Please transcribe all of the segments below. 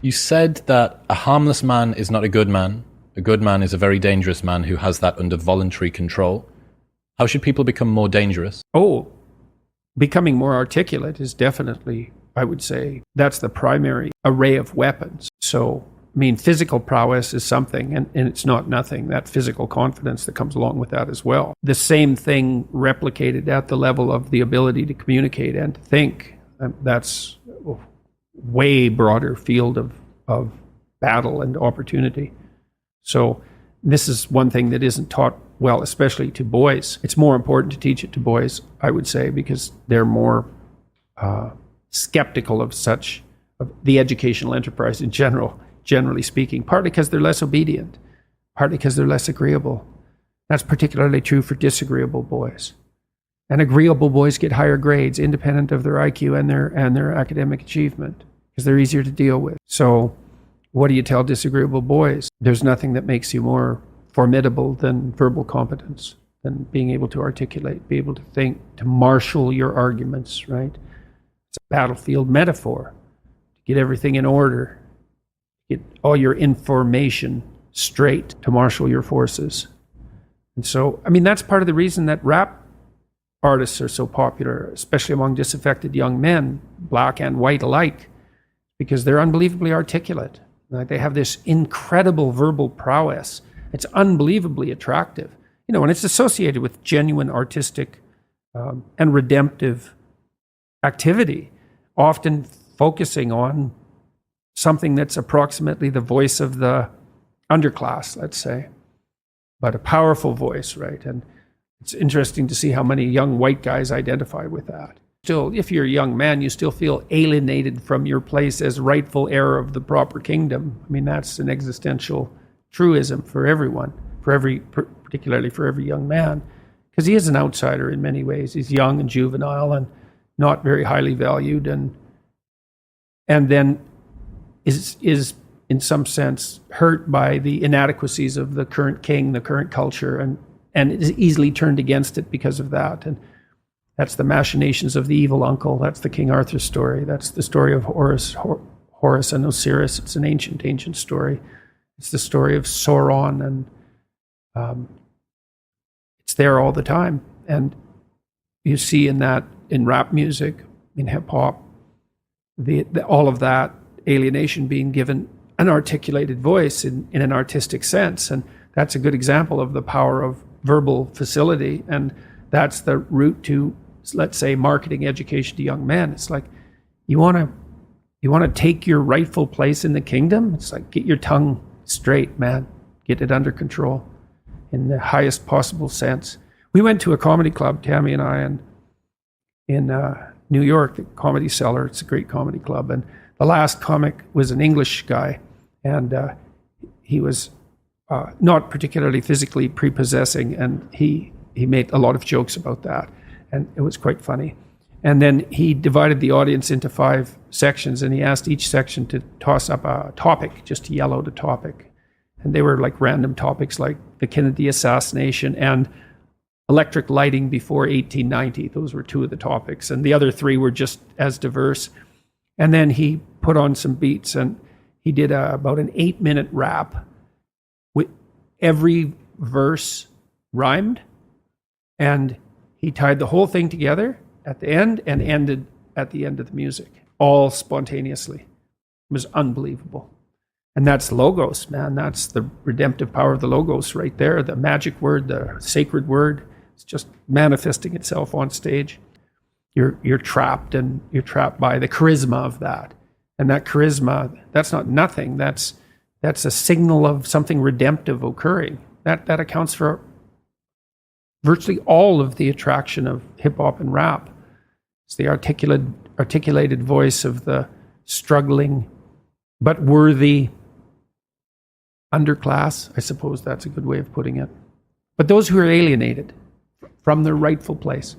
You said that a harmless man is not a good man. A good man is a very dangerous man who has that under voluntary control. How should people become more dangerous? Oh, becoming more articulate is definitely, I would say, that's the primary array of weapons. So, I mean, physical prowess is something, and it's not nothing. That physical confidence that comes along with that as well. The same thing replicated at the level of the ability to communicate and to think. That's a way broader field of battle and opportunity. So this is one thing that isn't taught well, especially to boys. It's more important to teach it to boys, I would say, because they're more skeptical of the educational enterprise in general, generally speaking, partly because they're less obedient, partly because they're less agreeable. That's particularly true for disagreeable boys. And agreeable boys get higher grades independent of their IQ and their academic achievement because they're easier to deal with. So what do you tell disagreeable boys? There's nothing that makes you more formidable than verbal competence, than being able to articulate, be able to think, to marshal your arguments, right? It's a battlefield metaphor. To get everything in order, get all your information straight, to marshal your forces. And so, I mean, that's part of the reason that rap artists are so popular, especially among disaffected young men, black and white alike, because they're unbelievably articulate. Like, they have this incredible verbal prowess. It's unbelievably attractive, and it's associated with genuine artistic and redemptive activity, often focusing on something that's approximately the voice of the underclass, let's say, but a powerful voice, right? And it's interesting to see how many young white guys identify with that. Still, if you're a young man, you still feel alienated from your place as rightful heir of the proper kingdom. I mean, that's an existential truism for everyone, particularly for every young man, because he is an outsider in many ways. He's young and juvenile and not very highly valued, and then is in some sense hurt by the inadequacies of the current king, the current culture, and is easily turned against it because of that. And that's the machinations of the evil uncle. That's the King Arthur story. That's the story of Horus and Osiris. It's an ancient story. It's the story of Sauron, and it's there all the time. And you see in rap music, in hip hop, all of that alienation being given an articulated voice in an artistic sense. And that's a good example of the power of verbal facility. And that's the route to, let's say, marketing education to young men. It's like, you want to take your rightful place in the kingdom? It's like, get your tongue straight, man. Get it under control in the highest possible sense. We went to a comedy club, Tammy and I, in New York, the Comedy Cellar. It's a great comedy club. And the last comic was an English guy, and he was not particularly physically prepossessing, and he made a lot of jokes about that, and it was quite funny. And then he divided the audience into 5 sections, and he asked each section to toss up a topic, just to yell out a topic. And they were like random topics like the Kennedy assassination and electric lighting before 1890. Those were 2 of the topics, and the other 3 were just as diverse. And then he put on some beats, and he did about an 8-minute rap. With every verse rhymed, and he tied the whole thing together at the end and ended at the end of the music, all spontaneously. It was unbelievable. And that's logos, man. That's the redemptive power of the logos right there. The magic word, the sacred word. It's just manifesting itself on stage. You're trapped, and you're trapped by the charisma of that. And that charisma, that's not nothing. That's a signal of something redemptive occurring. That accounts for virtually all of the attraction of hip hop and rap. It's the articulated voice of the struggling but worthy underclass. I suppose that's a good way of putting it. But those who are alienated from their rightful place.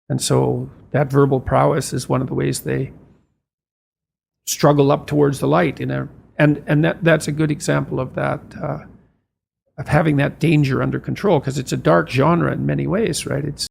And so that verbal prowess is one of the ways they struggle up towards the light. And that's a good example of that, of having that danger under control, because it's a dark genre in many ways, right?